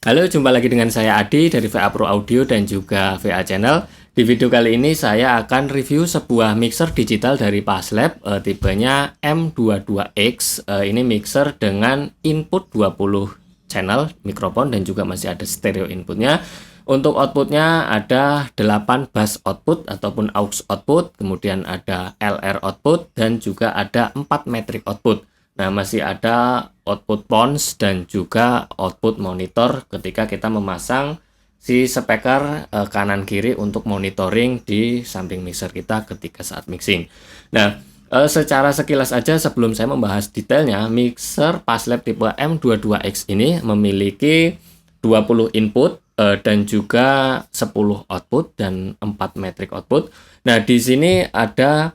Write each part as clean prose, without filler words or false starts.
Halo, jumpa lagi dengan saya Adi dari VA Pro Audio dan juga VA Channel. Di video kali ini saya akan review sebuah mixer digital dari Paslab, tipenya M22X. Ini mixer dengan input 20 channel mikrofon dan juga masih ada stereo inputnya. Untuk outputnya ada 8 bass output ataupun aux output, kemudian ada LR output dan juga ada 4 metric output. Nah, masih ada output pons dan juga output monitor ketika kita memasang si speaker kanan kiri untuk monitoring di samping mixer kita ketika saat mixing. Nah, secara sekilas aja sebelum saya membahas detailnya, mixer Paslab tipe M22X ini memiliki 20 input dan juga 10 output dan 4 metric output. Nah, di sini ada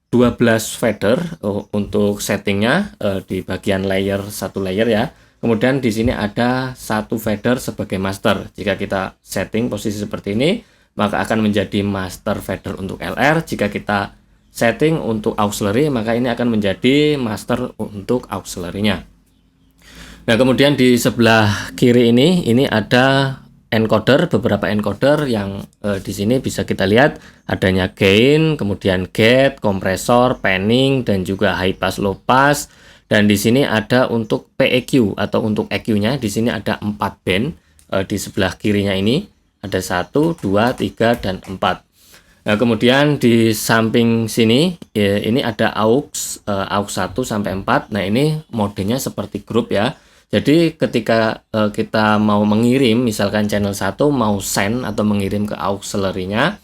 12 fader untuk settingnya di bagian layer satu layer ya. Kemudian di sini ada satu fader sebagai master. Jika kita setting posisi seperti ini, maka akan menjadi master fader untuk LR. Jika kita setting untuk auxiliary, maka ini akan menjadi master untuk auxiliary-nya. Nah, kemudian di sebelah kiri ini ada encoder, beberapa encoder yang di sini bisa kita lihat adanya gain, kemudian gate, kompresor, panning dan juga high pass, low pass. Dan di sini ada untuk PEQ atau untuk EQ-nya di sini ada 4 band. Di sebelah kirinya ini ada 1, 2, 3 dan 4. Nah, kemudian di samping sini ini ada aux 1 sampai 4. Nah, ini modenya seperti grup ya. Jadi ketika kita mau mengirim, misalkan channel 1 mau send atau mengirim ke auxiliary-nya,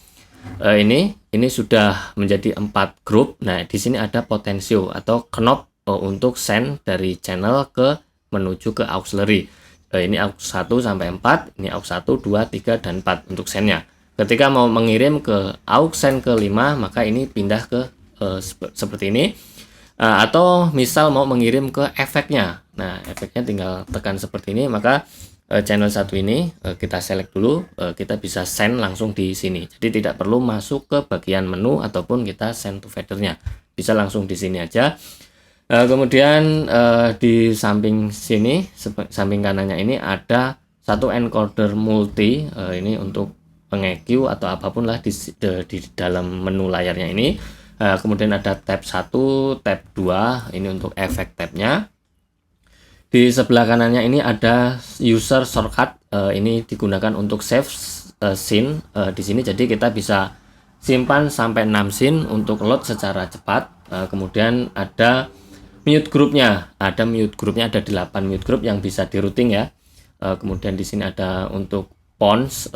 ini sudah menjadi 4 grup. Nah, di sini ada potensio atau knob untuk send dari channel ke menuju ke auxiliary. Ini aux 1 sampai 4, ini aux 1, 2, 3 dan 4 untuk send-nya. Ketika mau mengirim ke aux send ke 5, maka ini pindah ke seperti ini. Atau misal mau mengirim ke efeknya. Nah, efeknya tinggal tekan seperti ini, maka channel 1 ini kita select dulu, kita bisa send langsung di sini. Jadi tidak perlu masuk ke bagian menu ataupun kita send to fadernya. Bisa langsung di sini aja. Kemudian di samping sini, samping kanannya ini ada satu encoder multi, ini untuk peng-EQ atau apapun lah di dalam menu layarnya ini. Kemudian ada tab 1, tab 2, ini untuk efek tabnya. Di sebelah kanannya ini ada user shortcut, ini digunakan untuk save scene di sini. Jadi kita bisa simpan sampai 6 scene untuk load secara cepat. Kemudian ada mute groupnya, ada 8 mute group yang bisa di routing ya. Kemudian di sini ada untuk pons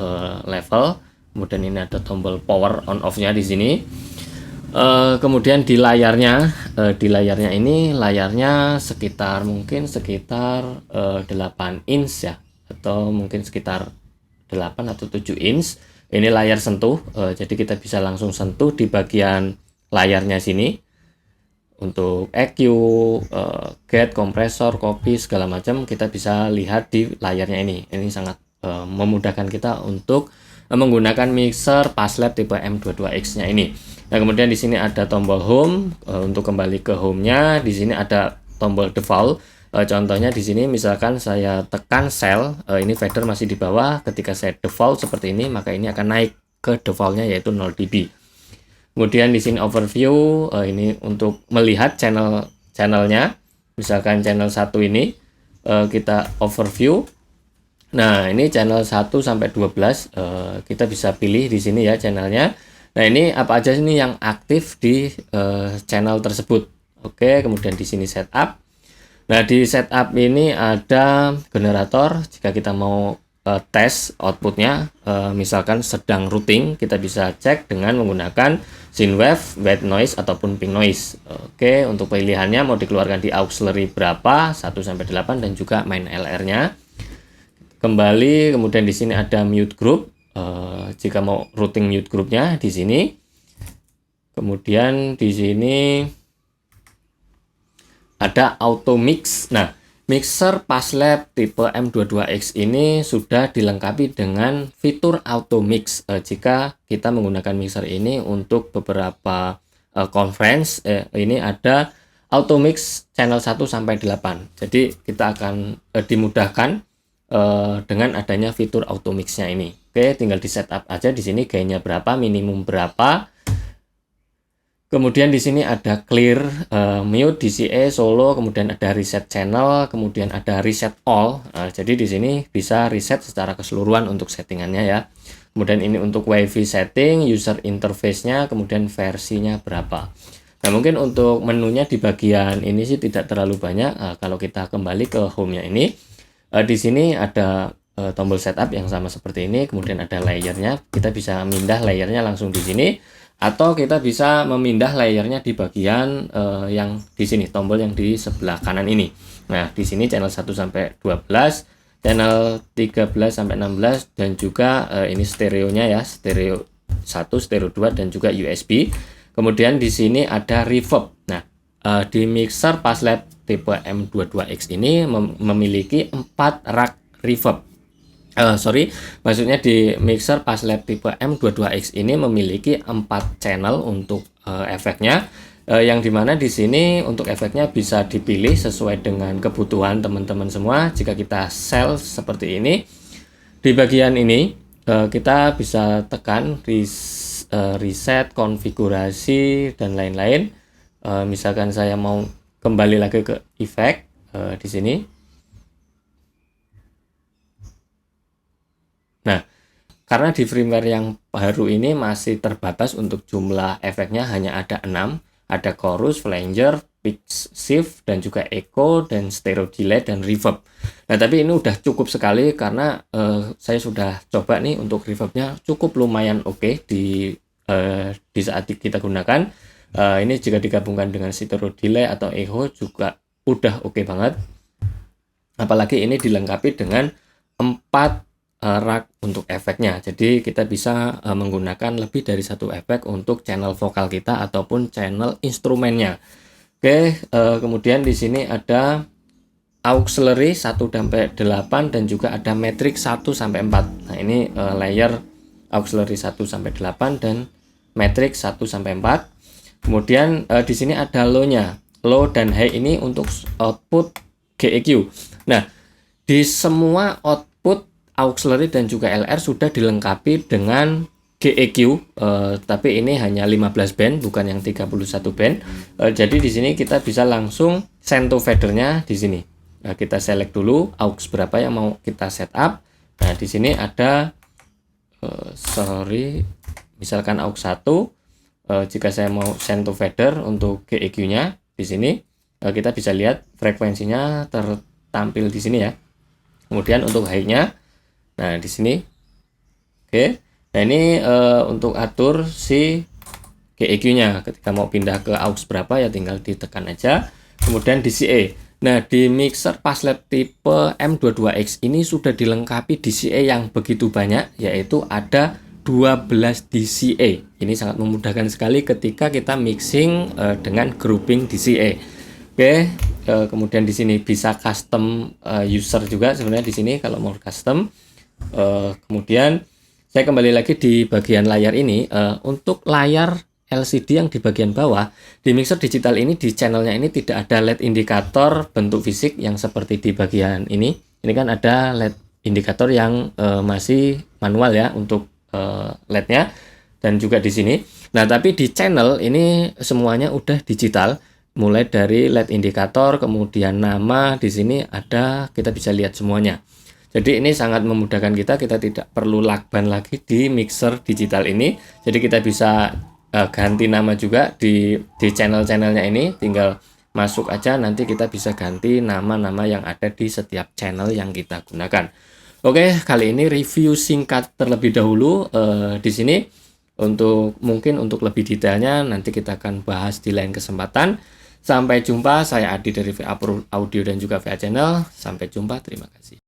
level. Kemudian ini ada tombol power on off-nya di sini. Kemudian di layarnya ini layarnya mungkin sekitar 8 inch ya, atau mungkin sekitar 8 atau 7 inch. Ini layar sentuh, jadi kita bisa langsung sentuh di bagian layarnya sini untuk EQ, gate, kompresor, copy segala macam kita bisa lihat di layarnya ini. Ini sangat memudahkan kita untuk menggunakan mixer Paslab tipe M22X-nya ini. Nah, kemudian di sini ada tombol home untuk kembali ke home-nya. Di sini ada tombol default. Contohnya di sini misalkan saya tekan cell, ini fader masih di bawah. Ketika saya default seperti ini, maka ini akan naik ke default-nya yaitu 0 dB. Kemudian di sini overview, ini untuk melihat channelnya. Misalkan channel 1 ini kita overview. Nah, ini channel 1 sampai 12 kita bisa pilih di sini ya channelnya. Nah, ini apa aja ini yang aktif di channel tersebut. Oke, kemudian di sini setup. Nah, di setup ini ada generator. Jika kita mau tes outputnya, misalkan sedang routing, kita bisa cek dengan menggunakan synthwave, white noise ataupun pink noise. Oke, untuk pilihannya mau dikeluarkan di auxiliary berapa, 1 sampai 8 dan juga main LR-nya. Kembali, kemudian di sini ada mute group. Jika mau routing mute groupnya di sini. Kemudian di sini ada auto mix. Nah, mixer Paslab tipe M22X ini sudah dilengkapi dengan fitur auto mix. Jika kita menggunakan mixer ini untuk beberapa conference, ini ada auto mix channel 1 sampai 8. Jadi kita akan dimudahkan dengan adanya fitur auto mix-nya ini. Oke, tinggal di setup aja di sini gainnya berapa, minimum berapa. Kemudian di sini ada clear, mute, DCA, solo, kemudian ada reset channel, kemudian ada reset all. Jadi di sini bisa reset secara keseluruhan untuk settingannya ya. Kemudian ini untuk WiFi setting, user interface-nya, kemudian versinya berapa. Nah, mungkin untuk menunya di bagian ini sih tidak terlalu banyak. Kalau kita kembali ke home-nya ini, di sini ada tombol setup yang sama seperti ini, kemudian ada layernya. Kita bisa mindah layernya langsung di sini, atau kita bisa memindah layernya di bagian yang di sini, tombol yang di sebelah kanan ini. Nah, di sini channel 1 sampai 12, channel 13 sampai 16, dan juga ini stereonya ya, stereo 1, stereo 2, dan juga USB. Kemudian di sini ada reverb. Nah, di mixer Passlab tipe M22X ini memiliki 4 rak reverb. Maksudnya di mixer Passlab tipe M22X ini memiliki 4 channel untuk efeknya, yang dimana di sini untuk efeknya bisa dipilih sesuai dengan kebutuhan teman-teman semua. Jika kita sel seperti ini, di bagian ini kita bisa tekan reset, konfigurasi, dan lain-lain. Misalkan saya mau kembali lagi ke efek di sini. Nah, karena di firmware yang baru ini masih terbatas untuk jumlah efeknya, hanya ada 6. Ada chorus, flanger, pitch shift, dan juga echo, dan stereo delay, dan reverb. Nah, tapi ini udah cukup sekali karena saya sudah coba nih untuk reverbnya cukup lumayan oke di saat kita gunakan. Ini jika digabungkan dengan stereo delay atau echo juga udah oke banget. Apalagi ini dilengkapi dengan 4 rak untuk efeknya. Jadi kita bisa menggunakan lebih dari 1 efek untuk channel vokal kita ataupun channel instrumennya. Oke, kemudian di sini ada auxiliary 1 sampai 8 dan juga ada matrix 1 sampai 4. Nah, ini layer auxiliary 1 sampai 8 dan matrix 1 sampai 4. Kemudian di sini ada low-nya. Low dan high ini untuk output GEQ. Nah, di semua output auxiliary dan juga LR sudah dilengkapi dengan GEQ, tapi ini hanya 15 band, bukan yang 31 band. Jadi di sini kita bisa langsung send to fadernya di sini. Kita select dulu aux berapa yang mau kita setup. Nah, di sini ada misalkan aux 1. Jika saya mau send to fader untuk GEQ-nya di sini, kita bisa lihat frekuensinya tertampil di sini ya. Kemudian untuk high-nya, nah di sini, oke. Nah ini untuk atur si GEQ-nya. Ketika mau pindah ke aux berapa ya tinggal ditekan aja. Kemudian DCA. Nah di mixer Passlab tipe M22X ini sudah dilengkapi DCA yang begitu banyak, yaitu ada 12 DCA. Ini sangat memudahkan sekali ketika kita mixing dengan grouping DCA. Oke, kemudian di sini bisa custom user juga sebenarnya di sini kalau mau custom. Kemudian saya kembali lagi di bagian layar ini. Untuk layar LCD yang di bagian bawah di mixer digital ini, di channelnya ini tidak ada LED indikator bentuk fisik yang seperti di bagian ini. Ini kan ada LED indikator yang masih manual ya untuk LED-nya, dan juga di sini. Nah, tapi di channel ini semuanya udah digital, mulai dari LED indikator, kemudian nama di sini ada, kita bisa lihat semuanya. Jadi ini sangat memudahkan kita tidak perlu lakban lagi di mixer digital ini. Jadi kita bisa ganti nama juga di channel-channelnya ini, tinggal masuk aja, nanti kita bisa ganti nama-nama yang ada di setiap channel yang kita gunakan. Oke, kali ini review singkat terlebih dahulu di sini. Mungkin untuk lebih detailnya nanti kita akan bahas di lain kesempatan. Sampai jumpa, saya Adi dari VA Pro Audio dan juga VA Channel. Sampai jumpa, terima kasih.